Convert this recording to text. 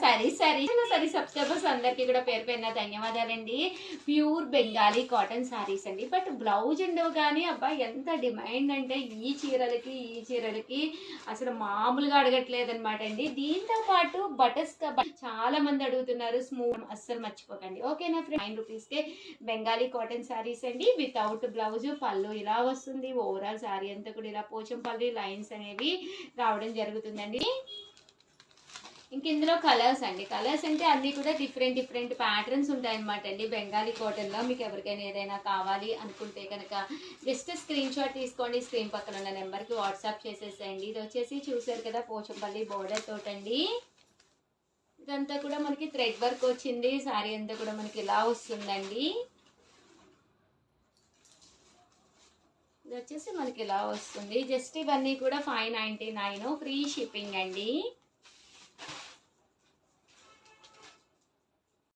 సరే సరే సరే సబ్స్క్రైబర్స్ అందరికీ కూడా పేరు పేరున ధన్యవాదాలండి. ప్యూర్ బెంగాలీ కాటన్ సారీస్ అండి. బట్ బ్లౌజ్ ఉండవు కానీ అబ్బా ఎంత డిమాండ్ అంటే ఈ చీరలకి అసలు మామూలుగా అడగట్లేదనమాట అండి. దీంతో పాటు బటర్స్ చాలా మంది అడుగుతున్నారు. స్మూత్ అస్సలు మర్చిపోకండి. ఓకేనా ఫ్రెండ్, 9 రూపీస్కే బెంగాలీ కాటన్ సారీస్ అండి. వితౌట్ బ్లౌజ్, పళ్ళు ఇలా వస్తుంది. ఓవరాల్ సారీ అంతా కూడా ఇలా పోచంపల్లి లైన్స్ అనేవి రావడం జరుగుతుందండి. ఇంక ఇందులో కలర్స్ అండి. కలర్స్ అంటే అన్నీ కూడా డిఫరెంట్ ప్యాటర్న్స్ ఉంటాయన్నమాట అండి బెంగాలీ కాటన్లో. మీకు ఎవరికైనా ఏదైనా కావాలి అనుకుంటే కనుక జస్ట్ స్క్రీన్ షాట్ తీసుకోండి. స్క్రీన్ పక్కన ఉన్న నెంబర్కి వాట్సాప్ చేసేసేయండి. ఇది వచ్చేసి చూసారు కదా పోచంపల్లి బోర్డర్ తోటండి. ఇదంతా కూడా మనకి థ్రెడ్ వర్క్ వచ్చింది. సారీ అంతా కూడా మనకి ఇలా వస్తుందండి. ఇది వచ్చేసి మనకి ఇలా వస్తుంది. జస్ట్ ఇవన్నీ కూడా 599 ఫ్రీ షిప్పింగ్ అండి.